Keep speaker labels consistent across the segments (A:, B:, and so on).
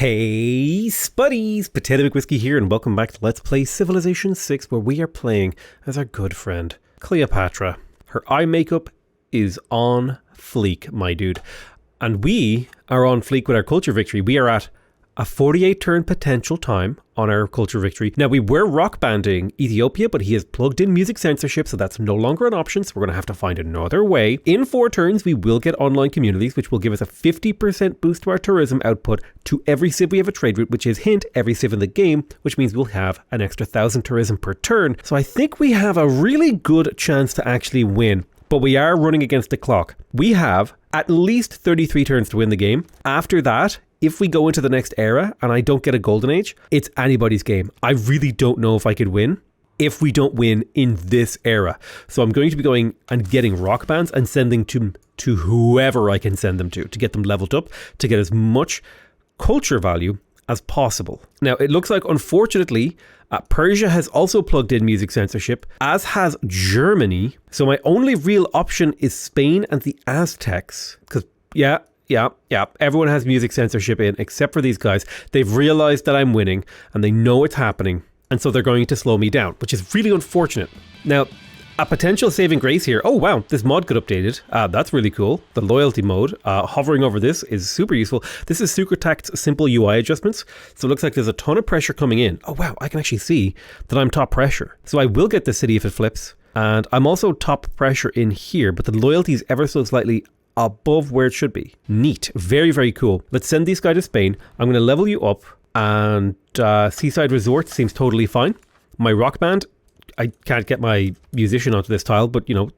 A: Hey Spuddies, Potato McWhiskey here, and welcome back to Let's Play Civilization 6, where we are playing as our good friend, Cleopatra. Her eye makeup is on fleek, my dude. And we are on fleek with our culture victory. We are at a 48 turn potential time on our culture victory. Now, we were rock banding Ethiopia, but he has plugged in music censorship, so that's no longer an option, so we're going to have to find another way. In 4 turns, we will get online communities, which will give us a 50% boost to our tourism output to every civ we have a trade route, which is, hint, every civ in the game, which means we'll have an extra 1,000 tourism per turn. So I think we have a really good chance to actually win, but we are running against the clock. We have at least 33 turns to win the game. After that, if we go into the next era and I don't get a golden age, it's anybody's game. I really don't know if I could win if we don't win in this era. So I'm going to be going and getting rock bands and sending to whoever I can send them to get them leveled up, to get as much culture value as possible. Now, it looks like, unfortunately, Persia has also plugged in music censorship, as has Germany. So my only real option is Spain and the Aztecs, because yeah, everyone has music censorship in except for these guys. They've realized that I'm winning and they know it's happening, and so they're going to slow me down, which is really unfortunate. Now, a potential saving grace here. Oh wow, this mod got updated. That's really cool. The loyalty mode, hovering over this is super useful. This is Sucrotact's simple UI adjustments. So it looks like there's a ton of pressure coming in. Oh wow, I can actually see that I'm top pressure. So I will get the city if it flips. And I'm also top pressure in here, but the loyalty is ever so slightly above where it should be. Neat. Very, very cool. Let's send this guy to Spain. I'm going to level you up, and Seaside Resort seems totally fine. My rock band, I can't get my musician onto this tile, but you know,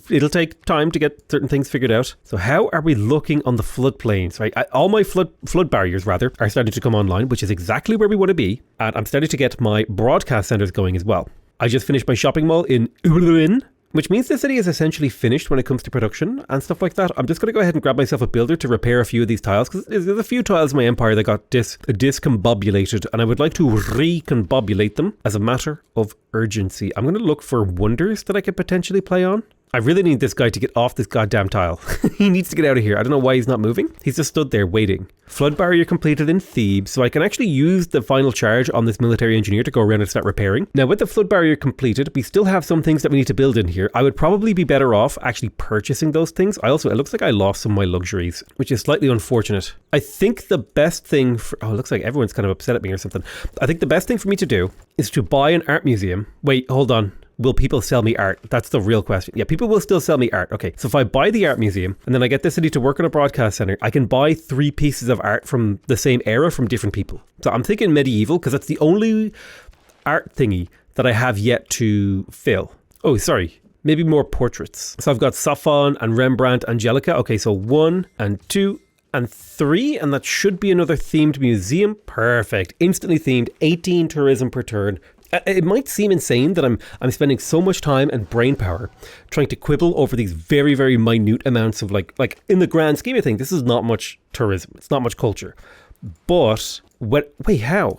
A: it'll take time to get certain things figured out. So how are we looking on the floodplains, right? All my flood barriers, rather, are starting to come online, which is exactly where we want to be. And I'm starting to get my broadcast centers going as well. I just finished my shopping mall in Ulin, which means the city is essentially finished when it comes to production and stuff like that. I'm just going to go ahead and grab myself a builder to repair a few of these tiles, because there's a few tiles in my empire that got discombobulated, and I would like to recombobulate them as a matter of urgency. I'm going to look for wonders that I could potentially play on. I really need this guy to get off this goddamn tile. He needs to get out of here. I don't know why he's not moving. He's just stood there waiting. Flood barrier completed in Thebes, so I can actually use the final charge on this military engineer to go around and start repairing. Now, with the flood barrier completed, we still have some things that we need to build in here. I would probably be better off actually purchasing those things. It looks like I lost some of my luxuries, which is slightly unfortunate. I think the best thing it looks like everyone's kind of upset at me or something. I think the best thing for me to do is to buy an art museum. Wait, hold on. Will people sell me art? That's the real question. Yeah, people will still sell me art. Okay, so if I buy the art museum and then I get the city to work on a broadcast center, I can buy 3 pieces of art from the same era from different people. So I'm thinking medieval, because that's the only art thingy that I have yet to fill. Oh, sorry. Maybe more portraits. So I've got Saffron and Rembrandt, Angelica. Okay, so 1 and 2 and 3, and that should be another themed museum. Perfect. Instantly themed, 18 tourism per turn. It might seem insane that I'm spending so much time and brain power trying to quibble over these very, very minute amounts of like in the grand scheme of things, this is not much tourism. It's not much culture. But wait, how?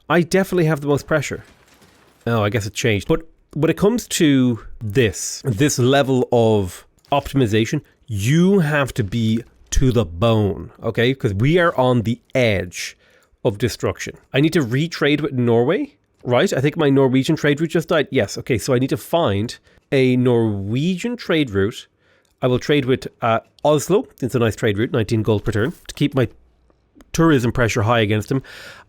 A: I definitely have the most pressure. Oh, I guess it changed. But when it comes to this level of optimization, you have to be to the bone, okay? Because we are on the edge of destruction. I need to retrade with Norway. Right, I think my Norwegian trade route just died. Yes, okay, so I need to find a Norwegian trade route. I will trade with Oslo. It's a nice trade route, 19 gold per turn, to keep my tourism pressure high against him.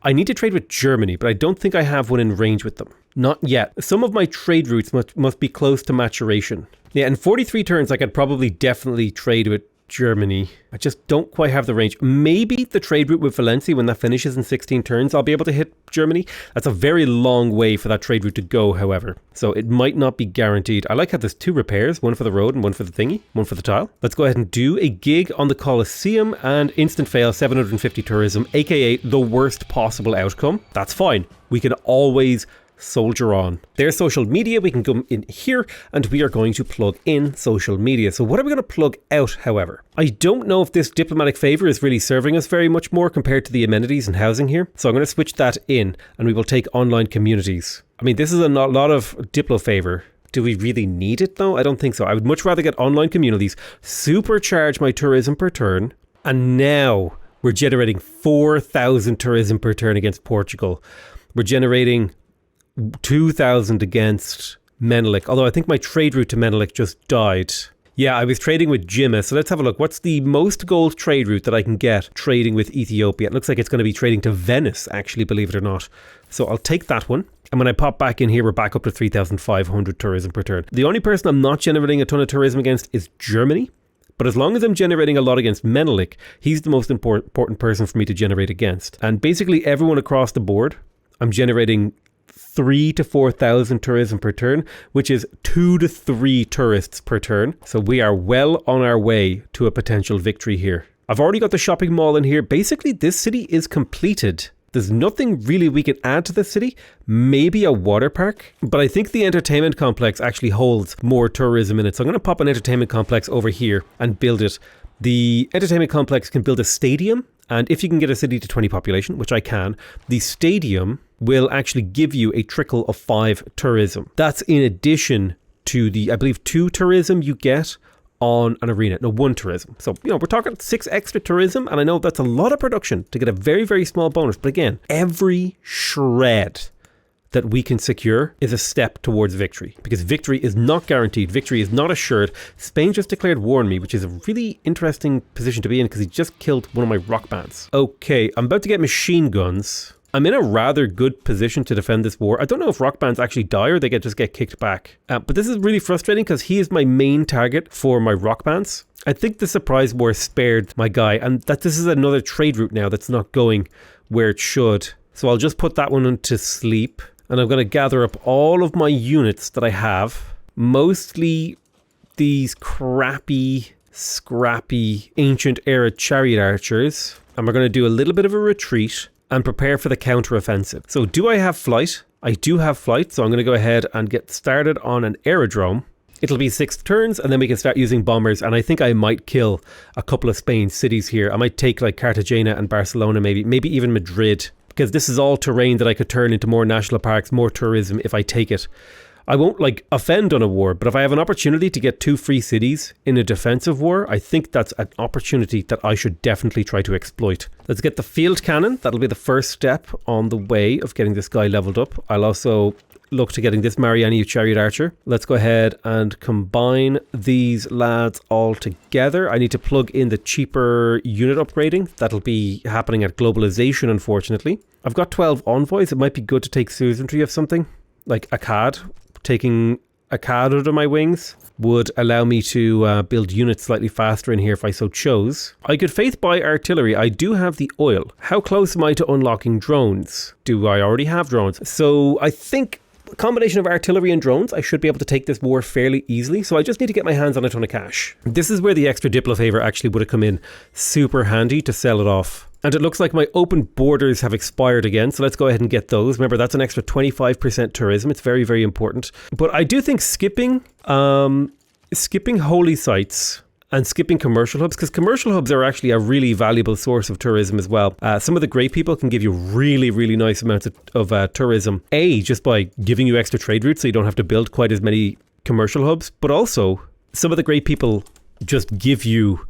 A: I need to trade with Germany, but I don't think I have one in range with them. Not yet. Some of my trade routes must be close to maturation. Yeah, in 43 turns, I could probably definitely trade with Germany. I just don't quite have the range. Maybe the trade route with Valencia, when that finishes in 16 turns, I'll be able to hit Germany. That's a very long way for that trade route to go, however. So it might not be guaranteed. I like how there's 2 repairs, one for the road and one for the thingy, one for the tile. Let's go ahead and do a gig on the Colosseum, and instant fail, 750 tourism, aka the worst possible outcome. That's fine. We can always soldier on. There's social media. We can go in here and we are going to plug in social media. So what are we going to plug out, however? I don't know if this diplomatic favor is really serving us very much more compared to the amenities and housing here. So I'm going to switch that in and we will take online communities. I mean, this is a lot of diplo favor. Do we really need it though? I don't think so. I would much rather get online communities, supercharge my tourism per turn, and now We're generating 4,000 tourism per turn against Portugal. We're generating 2,000 against Menelik, although I think my trade route to Menelik just died. Yeah, I was trading with Jimma, so let's have a look. What's the most gold trade route that I can get trading with Ethiopia? It looks like it's going to be trading to Venice, actually, believe it or not. So I'll take that one. And when I pop back in here, we're back up to 3,500 tourism per turn. The only person I'm not generating a ton of tourism against is Germany. But as long as I'm generating a lot against Menelik, he's the most important person for me to generate against. And basically everyone across the board, I'm generating 3,000 to 4,000 tourism per turn, which is 2 to 3 tourists per turn. So we are well on our way to a potential victory here. I've already got the shopping mall in here. Basically, this city is completed. There's nothing really we can add to the city. Maybe a water park. But I think the entertainment complex actually holds more tourism in it. So I'm going to pop an entertainment complex over here and build it. The entertainment complex can build a stadium. And if you can get a city to 20 population, which I can, the stadium will actually give you a trickle of 5 tourism. That's in addition to the, I believe, 2 tourism you get on an arena. No, 1 tourism. So, we're talking 6 extra tourism, and I know that's a lot of production to get a very, very small bonus. But again, every shred that we can secure is a step towards victory, because victory is not guaranteed. Victory is not assured. Spain just declared war on me, which is a really interesting position to be in because he just killed one of my rock bands. Okay, I'm about to get machine guns. I'm in a rather good position to defend this war. I don't know if rock bands actually die or they just get kicked back. But this is really frustrating because he is my main target for my rock bands. I think the surprise war spared my guy, and that this is another trade route now that's not going where it should. So I'll just put that one into sleep. And I'm going to gather up all of my units that I have. Mostly these crappy, scrappy, ancient era chariot archers. And we're going to do a little bit of a retreat and prepare for the counter-offensive. So do I have flight? I do have flight, so I'm going to go ahead and get started on an aerodrome. It'll be 6 turns, and then we can start using bombers. And I think I might kill a couple of Spain's cities here. I might take like Cartagena and Barcelona, maybe even Madrid. Because this is all terrain that I could turn into more national parks, more tourism if I take it. I won't offend on a war, but if I have an opportunity to get 2 free cities in a defensive war, I think that's an opportunity that I should definitely try to exploit. Let's get the field cannon. That'll be the first step on the way of getting this guy leveled up. I'll also look to getting this Mariani chariot archer. Let's go ahead and combine these lads all together. I need to plug in the cheaper unit upgrading. That'll be happening at globalization, unfortunately. I've got 12 envoys. It might be good to take suzerainty of something, like Akkad. Taking Akkad under my wings would allow me to build units slightly faster in here if I so chose. I could faith buy artillery. I do have the oil. How close am I to unlocking drones? Do I already have drones? So I think a combination of artillery and drones, I should be able to take this war fairly easily. So I just need to get my hands on a ton of cash. This is where the extra Diplo favor actually would have come in super handy to sell it off. And it looks like my open borders have expired again. So let's go ahead and get those. Remember, that's an extra 25% tourism. It's very, very important. But I do think skipping holy sites and skipping commercial hubs, because commercial hubs are actually a really valuable source of tourism as well. Some of the great people can give you really, really nice amounts of tourism. Just by giving you extra trade routes so you don't have to build quite as many commercial hubs. But also, some of the great people just give you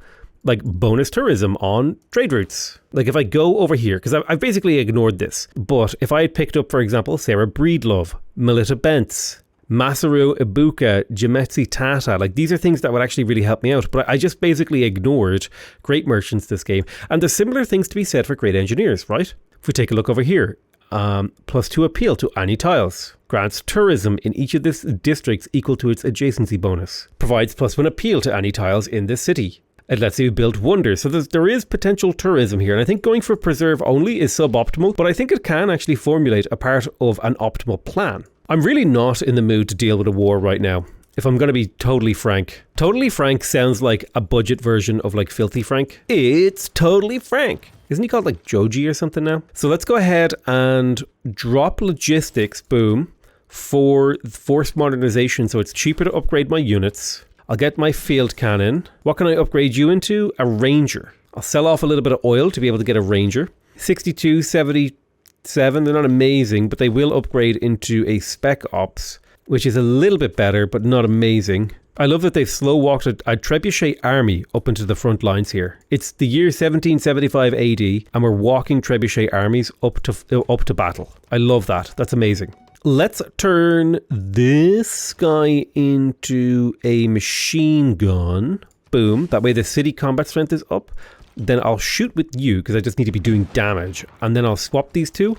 A: bonus tourism on trade routes. Like if I go over here, because I've basically ignored this, but if I had picked up, for example, Sarah Breedlove, Melita Bentz, Masaru Ibuka, Jimetsi Tata, these are things that would actually really help me out. But I just basically ignored great merchants this game. And there's similar things to be said for great engineers, right? If we take a look over here, +2 appeal to any tiles. Grants tourism in each of this districts equal to its adjacency bonus. Provides +1 appeal to any tiles in this city. It lets you build wonders. So there is potential tourism here. And I think going for preserve only is suboptimal, but I think it can actually formulate a part of an optimal plan. I'm really not in the mood to deal with a war right now, if I'm going to be totally frank. Totally Frank sounds like a budget version of Filthy Frank. It's Totally Frank. Isn't he called Joji or something now? So let's go ahead and drop logistics, boom, for forced modernization. So it's cheaper to upgrade my units. I'll get my field cannon. What can I upgrade you into? A ranger. I'll sell off a little bit of oil to be able to get a ranger. 62, 77, they're not amazing, but they will upgrade into a spec ops, which is a little bit better, but not amazing. I love that they've slow walked a trebuchet army up into the front lines here. It's the year 1775 AD and we're walking trebuchet armies up to battle. I love that. That's amazing. Let's turn this guy into a machine gun. Boom. That way the city combat strength is up. Then I'll shoot with you because I just need to be doing damage. And then I'll swap these two.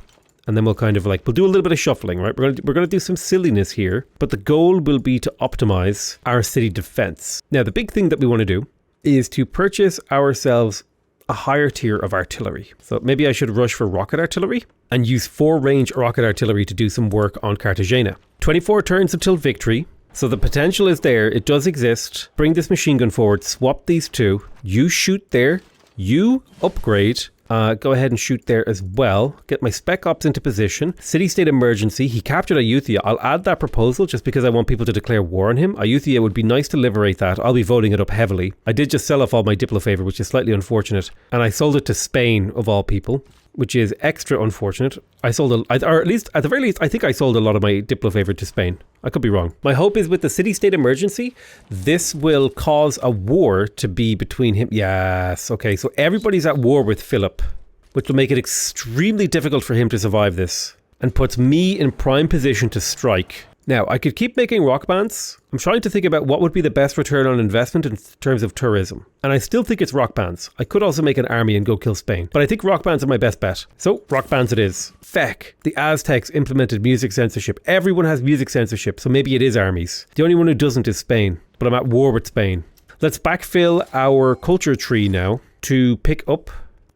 A: And then we'll kind of like, we'll do a little bit of shuffling, right? We're going to do some silliness here, but the goal will be to optimize our city defense. Now, the big thing that we want to do is to purchase ourselves a higher tier of artillery. So maybe I should rush for rocket artillery and use 4-range rocket artillery to do some work on Cartagena. 24 turns until victory. So the potential is there. It does exist. Bring this machine gun forward, swap these two. You shoot there, you upgrade. Go ahead and shoot there as well. Get my spec ops into position. City-state emergency. He captured Ayutthaya. I'll add that proposal just because I want people to declare war on him. Ayutthaya would be nice to liberate that. I'll be voting it up heavily. I did just sell off all my Diplo favor, which is slightly unfortunate. And I sold it to Spain, of all people, which is extra unfortunate. I sold, or at least, at the very least, I think I sold a lot of my Diplo favor to Spain. I could be wrong. My hope is with the city-state emergency, this will cause a war to be between him. Yes, okay, so everybody's at war with Philip, which will make it extremely difficult for him to survive this and puts me in prime position to strike. Now, I could keep making rock bands. I'm trying to think about what would be the best return on investment in terms of tourism. And I still think it's rock bands. I could also make an army and go kill Spain. But I think rock bands are my best bet. So, rock bands it is. Feck. The Aztecs implemented music censorship. Everyone has music censorship, so maybe it is armies. The only one who doesn't is Spain. But I'm at war with Spain. Let's backfill our culture tree now to pick up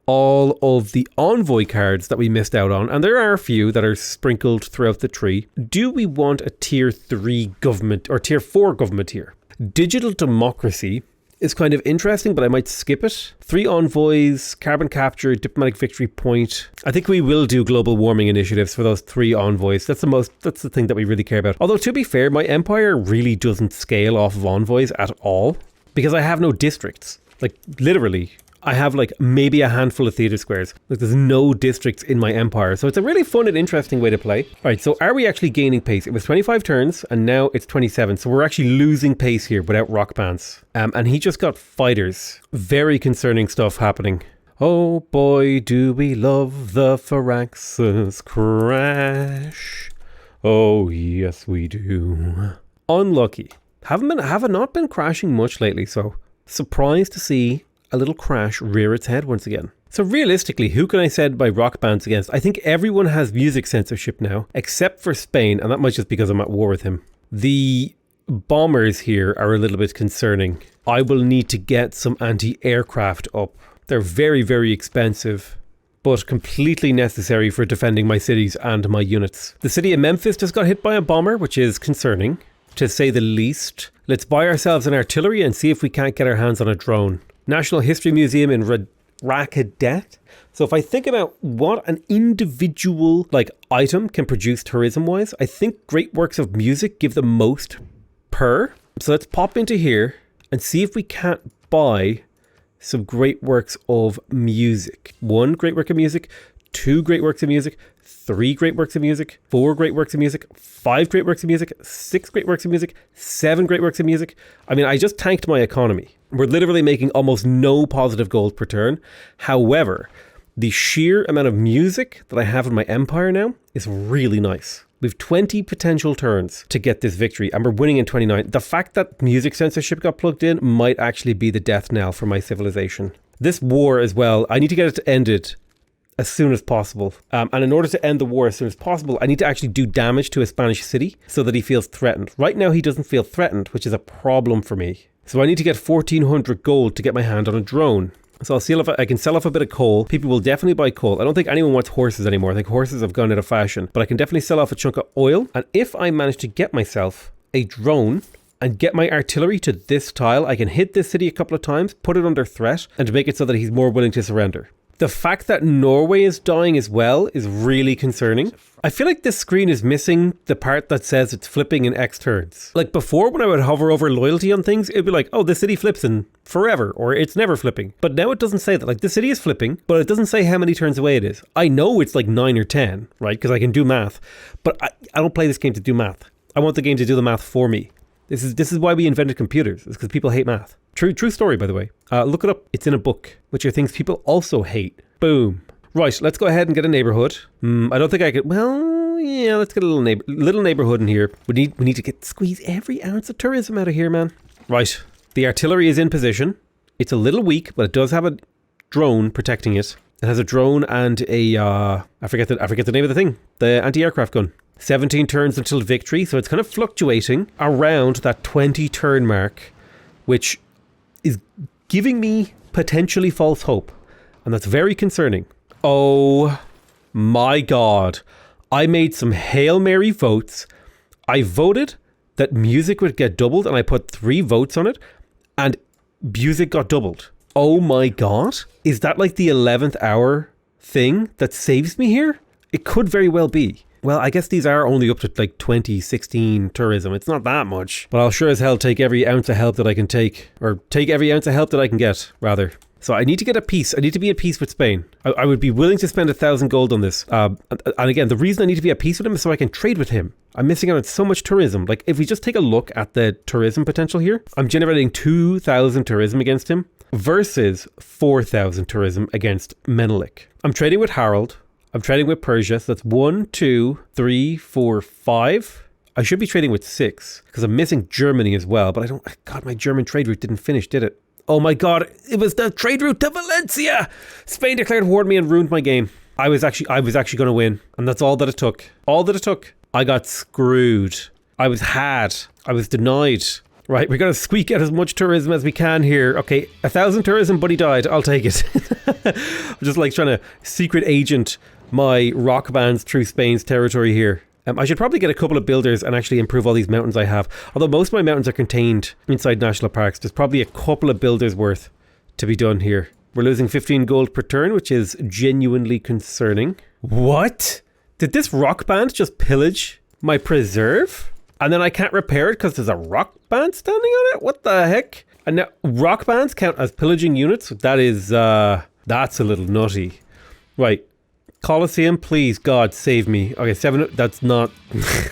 A: all of the envoy cards that we missed out on, and there are a few that are sprinkled throughout the tree. Do we want a tier 3 government or tier 4 government here? Digital democracy is kind of interesting, but I might skip it. 3 envoys, carbon capture, diplomatic victory point. I think we will do global warming initiatives for those 3 envoys. That's the thing that we really care about. Although to be fair, my empire really doesn't scale off of envoys at all because I have no districts. Like literally, I have like maybe a handful of theatre squares. Like there's no districts in my empire. So it's a really fun and interesting way to play. All right, so are we actually gaining pace? It was 25 turns and now it's 27. So we're actually losing pace here without rock bands. And he just got fighters. Very concerning stuff happening. Oh boy, do we love the Firaxis crash. Oh yes, we do. Unlucky. Have not been crashing much lately, so surprised to see a little crash rear its head once again. So realistically, who can I send my rock bands against? I think everyone has music censorship now, except for Spain, and that might just because I'm at war with him. The bombers here are a little bit concerning. I will need to get some anti-aircraft up. They're very, very expensive, but completely necessary for defending my cities and my units. The city of Memphis just got hit by a bomber, which is concerning, to say the least. Let's buy ourselves an artillery and see if we can't get our hands on a drone. National History Museum in Rakadet. So if I think about what an individual like item can produce tourism-wise, I think great works of music give the most per. So let's pop into here and see if we can't buy some great works of music. 1 great work of music, 2 great works of music, 3 great works of music, 4 great works of music, 5 great works of music, 6 great works of music, 7 great works of music. I mean, I just tanked my economy. We're literally making almost no positive gold per turn. However, the sheer amount of music that I have in my empire now is really nice. We've 20 potential turns to get this victory and we're winning in 29. The fact that music censorship got plugged in might actually be the death knell for my civilization. This war as well, I need to get it ended as soon as possible. And in order to end the war as soon as possible, I need to actually do damage to a Spanish city so that he feels threatened. Right now, he doesn't feel threatened, which is a problem for me. So I need to get 1,400 gold to get my hand on a drone. So I'll see if I can sell off a bit of coal. People will definitely buy coal. I don't think anyone wants horses anymore. I think horses have gone out of fashion. But I can definitely sell off a chunk of oil. And if I manage to get myself a drone and get my artillery to this tile, I can hit this city a couple of times, put it under threat, and to make it so that he's more willing to surrender. The fact that Norway is dying as well is really concerning. I feel like this screen is missing the part that says it's flipping in X turns. Like before, when I would hover over loyalty on things, it'd be like, oh, the city flips in forever, or it's never flipping. But now it doesn't say that. Like the city is flipping, but it doesn't say how many turns away it is. I know it's like 9 or 10, right? Because I can do math, but I don't play this game to do math. I want the game to do the math for me. This is why we invented computers. It's because people hate math. True story, by the way. Look it up. It's in a book, which are things people also hate. Boom. Right, let's go ahead and get a neighborhood. I don't think I could. Well, yeah, let's get a little neighborhood in here. We need to squeeze every ounce of tourism out of here, man. Right, the artillery is in position. It's a little weak, but it does have a drone protecting it. It has a drone and a I forget the name of the thing. The anti-aircraft gun. 17 turns until victory, so it's kind of fluctuating around that 20 turn mark, which is giving me potentially false hope, and that's very concerning. Oh my god. I made some Hail Mary votes. I voted that music would get doubled, and I put 3 votes on it, and music got doubled. Oh my god. Is that like the 11th hour thing that saves me here? It could very well be. Well, I guess these are only up to like 2016 tourism. It's not that much. But I'll sure as hell take every ounce of help that I can take. Or take every ounce of help that I can get, rather. So I need to get a peace. I need to be at peace with Spain. I would be willing to spend 1,000 gold on this. And again, the reason I need to be at peace with him is so I can trade with him. I'm missing out on so much tourism. Like, if we just take a look at the tourism potential here, I'm generating 2,000 tourism against him versus 4,000 tourism against Menelik. I'm trading with Harold. I'm trading with Persia. So that's 1, 2, 3, 4, 5. I should be trading with 6 because I'm missing Germany as well. But I don't. God, my German trade route didn't finish, did it? Oh my god, it was the trade route to Valencia! Spain declared war on me and ruined my game. I was actually going to win, and that's all that it took. All that it took. I got screwed. I was denied. Right, we're going to squeak out as much tourism as we can here. Okay, 1,000 tourism, but he died. I'll take it. I'm just like trying to secret agent my rock bands through Spain's territory here. I should probably get a couple of builders and actually improve all these mountains I have. Although most of my mountains are contained inside national parks, there's probably a couple of builders worth to be done here. We're losing 15 gold per turn, which is genuinely concerning. What? Did this rock band just pillage my preserve? And then I can't repair it because there's a rock band standing on it? What the heck? And now rock bands count as pillaging units? That is, that's a little nutty. Right. Colosseum, please, God, save me. Okay, 7, that's not,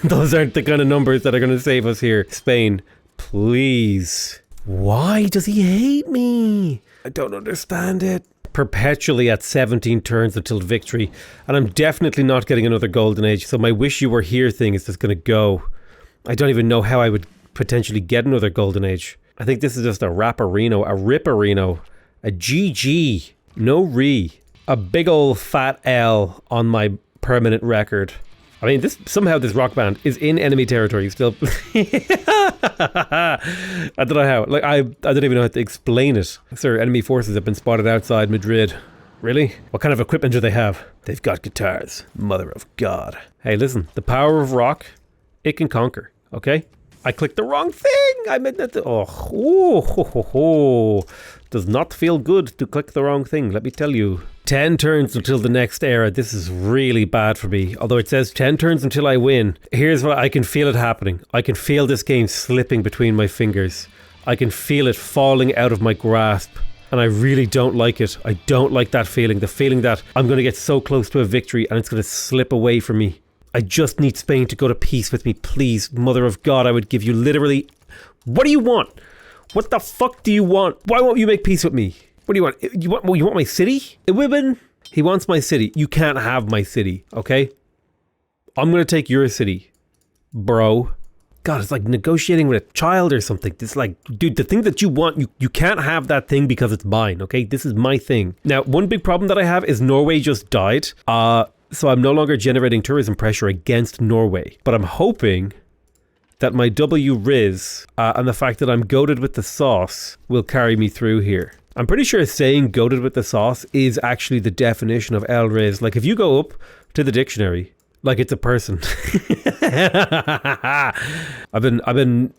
A: those aren't the kind of numbers that are going to save us here. Spain, please. Why does he hate me? I don't understand it. Perpetually at 17 turns until victory. And I'm definitely not getting another golden age. So my wish you were here thing is just going to go. I don't even know how I would potentially get another golden age. I think this is just a Rapperino, a Ripperino, a GG, no re. A big old fat L on my permanent record. I mean, somehow this rock band is in enemy territory still. I don't know how. Like, I don't even know how to explain it. Sir, enemy forces have been spotted outside Madrid. Really? What kind of equipment do they have? They've got guitars. Mother of God. Hey, listen. The power of rock, it can conquer. Okay? I clicked the wrong thing. I meant that. Does not feel good to click the wrong thing, let me tell you. 10 turns until the next era. This is really bad for me. Although it says 10 turns until I win. Here's what I can feel it happening. I can feel this game slipping between my fingers. I can feel it falling out of my grasp. And I really don't like it. I don't like that feeling. The feeling that I'm going to get so close to a victory and it's going to slip away from me. I just need Spain to go to peace with me, please. Mother of God, I would give you literally... What do you want? What the fuck do you want? Why won't you make peace with me? What do you want? You want my city? Women? He wants my city. You can't have my city, okay? I'm going to take your city, bro. God, it's like negotiating with a child or something. It's like, dude, the thing that you want, you can't have that thing because it's mine, okay? This is my thing. Now, one big problem that I have is Norway just died. So I'm no longer generating tourism pressure against Norway. But I'm hoping that my W Riz and the fact that I'm goated with the sauce will carry me through here. I'm pretty sure saying goated with the sauce is actually the definition of El Riz. Like if you go up to the dictionary, like it's a person. I've been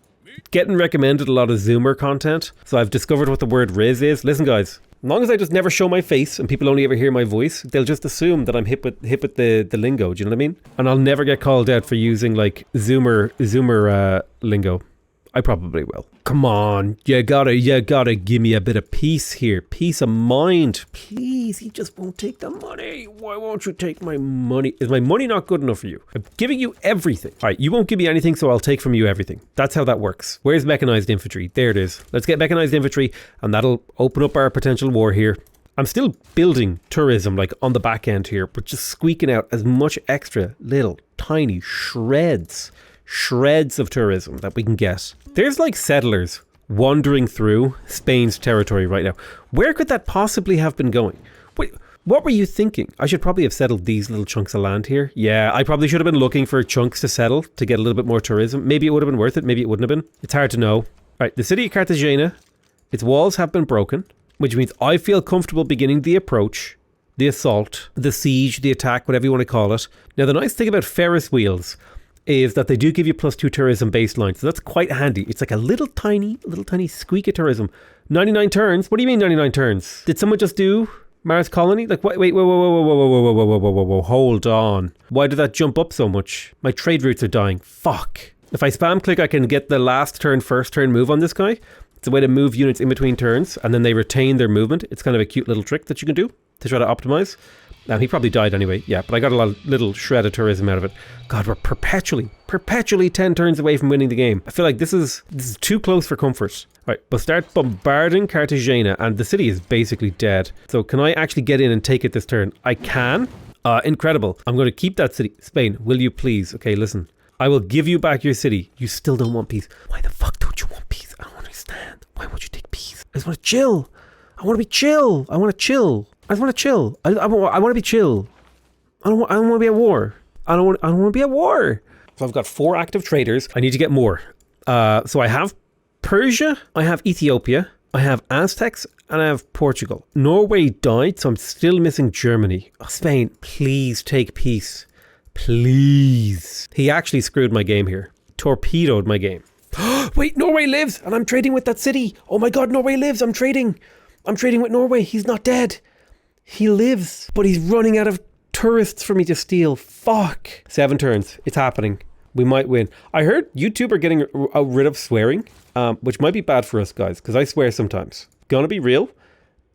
A: getting recommended a lot of Zoomer content. So I've discovered what the word Riz is. Listen guys, as long as I just never show my face and people only ever hear my voice, they'll just assume that I'm hip with the lingo. Do you know what I mean? And I'll never get called out for using like Zoomer lingo. I probably will. come on. You gotta give me a bit of peace here. Peace of mind. Please, he just won't take the money. Why won't you take my money? Is my money not good enough for you? I'm giving you everything. All right, you won't give me anything, so I'll take from you everything. That's how that works. Where's mechanized infantry? There it is. Let's get mechanized infantry, and that'll open up our potential war here. I'm still building tourism like on the back end here, but just squeaking out as much extra little tiny shreds of tourism that we can get. There's like settlers wandering through Spain's territory right now. Where could that possibly have been going? Wait, what were you thinking? I should probably have settled these little chunks of land here. Yeah, I probably should have been looking for chunks to settle to get a little bit more tourism. Maybe it would have been worth it. Maybe it wouldn't have been. It's hard to know. All right, the city of Cartagena, its walls have been broken, which means I feel comfortable beginning the approach, the assault, the siege, the attack, whatever you want to call it. Now, the nice thing about Ferris wheels is that they do give you +2 tourism baseline, so that's quite handy. It's like a little tiny squeak of tourism. 99 turns? What do you mean 99 turns? Did someone just do Mars Colony? Like, wait, whoa, hold on. Why did that jump up so much? My trade routes are dying. Fuck. If I spam click, I can get the last turn, first turn move on this guy. It's a way to move units in between turns, and then they retain their movement. It's kind of a cute little trick that you can do to try to optimize. Now, he probably died anyway, yeah, but I got a little shred of tourism out of it. God, we're perpetually 10 turns away from winning the game. I feel like this is too close for comfort. All right, we'll start bombarding Cartagena, and the city is basically dead. So can I actually get in and take it this turn? I can. Incredible. I'm going to keep that city. Spain, will you please? Okay, listen. I will give you back your city. You still don't want peace. Why the fuck don't you want peace? I don't understand. Why won't you take peace? I just want to chill. I want to be chill. I want to chill. I just want to chill. I want to be chill. I don't want to be at war. I don't want to be at war. So I've got 4 active traders. I need to get more. So I have Persia, I have Ethiopia, I have Aztecs, and I have Portugal. Norway died, so I'm still missing Germany. Oh, Spain, please take peace. Please. He actually screwed my game here. Torpedoed my game. Wait, Norway lives, and I'm trading with that city. Oh my God, Norway lives. I'm trading with Norway. He's not dead. He lives, but he's running out of tourists for me to steal. Fuck. 7 turns. It's happening. We might win. I heard YouTube are getting rid of swearing, which might be bad for us guys, because I swear sometimes. Gonna be real.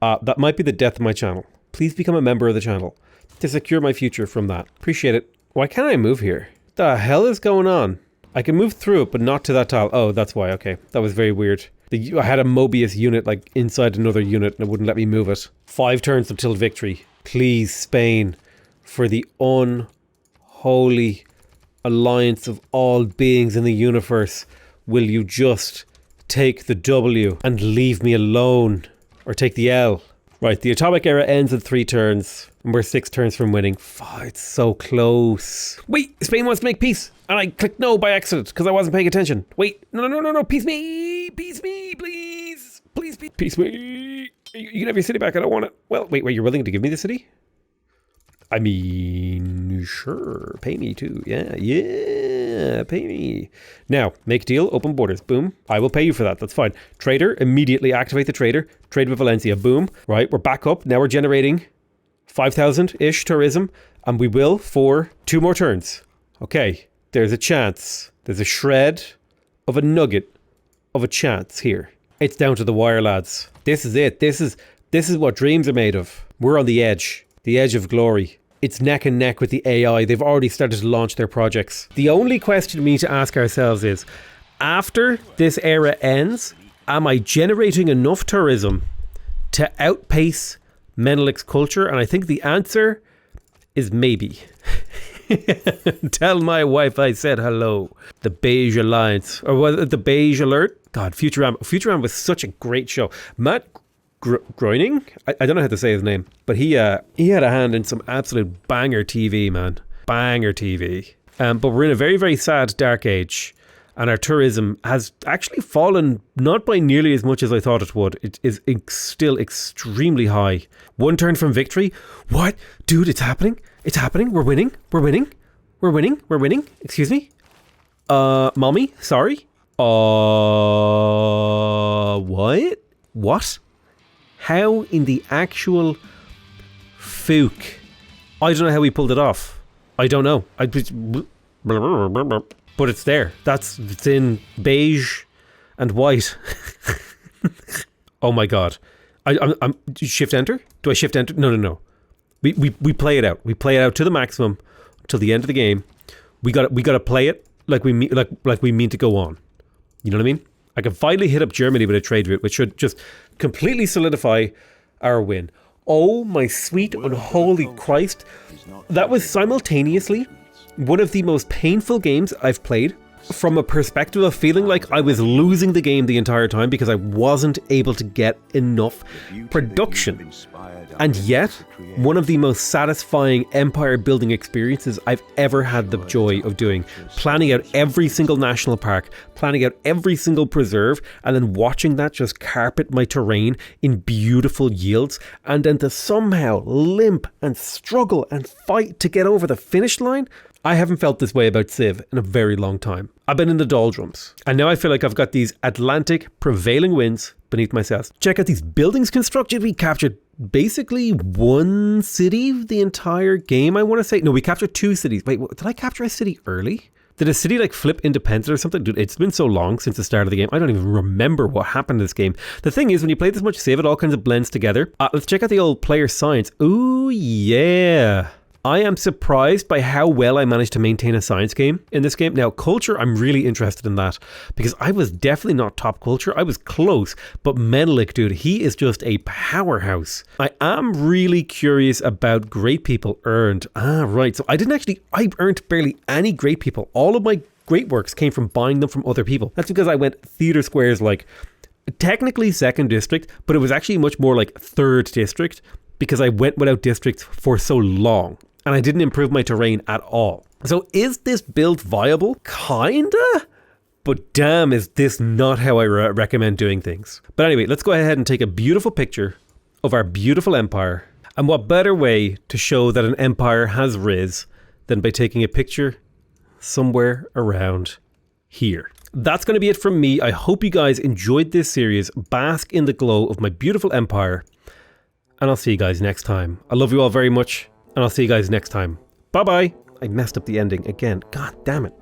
A: That might be the death of my channel. Please become a member of the channel to secure my future from that. Appreciate it. Why can't I move here? The hell is going on? I can move through it, but not to that tile. Oh, that's why. Okay. That was very weird. I had a Mobius unit like inside another unit and it wouldn't let me move it. 5 turns until victory. Please, Spain, for the unholy alliance of all beings in the universe, will you just take the W and leave me alone? Or take the L? Right, the atomic era ends in 3 turns. And we're 6 turns from winning. It's so close. Wait, Spain wants to make peace. And I clicked no by accident because I wasn't paying attention. Wait, no, peace me, please. Please, peace me. You can have your city back, I don't want it. Well, wait, you're willing to give me the city? I mean, sure, pay me too. Yeah, pay me. Now, make deal, open borders, boom. I will pay you for that, that's fine. Trader, immediately activate the trader. Trade with Valencia, boom. Right, we're back up. Now we're generating 5,000-ish tourism, and we will for 2 more turns. Okay, there's a chance. There's a shred of a nugget of a chance here. It's down to the wire, lads. This is it. This is what dreams are made of. We're on the edge of glory. It's neck and neck with the AI. They've already started to launch their projects. The only question we need to ask ourselves is, after this era ends, am I generating enough tourism to outpace Menelik's culture? And I think the answer is maybe. Tell my wife I said hello. The Beige Alliance. Or was it the Beige Alert? God, Futurama was such a great show. Matt Groening? I don't know how to say his name, but he had a hand in some absolute banger TV, man. Banger TV. But we're in a very, very sad dark age, and our tourism has actually fallen not by nearly as much as I thought it would. It is still extremely high. 1 turn from victory? What? Dude, it's happening. It's happening. We're winning. Excuse me? Mommy? Sorry? What? What? How in the actual fook? I don't know how we pulled it off. I don't know. But it's there. It's in beige and white. Oh my god. I'm shift enter? Do I shift enter? No. We play it out. We play it out to the maximum till the end of the game. We got to play it like we mean to go on. You know what I mean? I can finally hit up Germany with a trade route, which should just completely solidify our win. Oh my sweet unholy Christ. That was simultaneously one of the most painful games I've played, from a perspective of feeling like I was losing the game the entire time because I wasn't able to get enough production. And yet, one of the most satisfying empire building experiences I've ever had the joy of doing. Planning out every single national park, planning out every single preserve, and then watching that just carpet my terrain in beautiful yields, and then to somehow limp and struggle and fight to get over the finish line. I haven't felt this way about Civ in a very long time. I've been in the doldrums, and now I feel like I've got these Atlantic prevailing winds beneath my sails. Check out these buildings constructed. We captured basically one city the entire game, I want to say. No, we captured 2 cities. Wait, did I capture a city early? Did a city like flip independent or something? Dude, it's been so long since the start of the game. I don't even remember what happened in this game. The thing is, when you play this much Civ, it all kinds of blends together. Let's check out the old player science. Ooh, yeah. I am surprised by how well I managed to maintain a science game in this game. Now, culture, I'm really interested in that because I was definitely not top culture. I was close, but Menelik, dude, he is just a powerhouse. I am really curious about great people earned. Right. So I earned barely any great people. All of my great works came from buying them from other people. That's because I went theater squares, like technically 2nd district, but it was actually much more like 3rd district because I went without districts for so long. And I didn't improve my terrain at all. So is this build viable? Kinda? But damn, is this not how I recommend doing things. But anyway, let's go ahead and take a beautiful picture of our beautiful empire. And what better way to show that an empire has riz than by taking a picture somewhere around here. That's going to be it from me. I hope you guys enjoyed this series. Bask in the glow of my beautiful empire. And I'll see you guys next time. I love you all very much. And I'll see you guys next time. Bye-bye. I messed up the ending again. God damn it.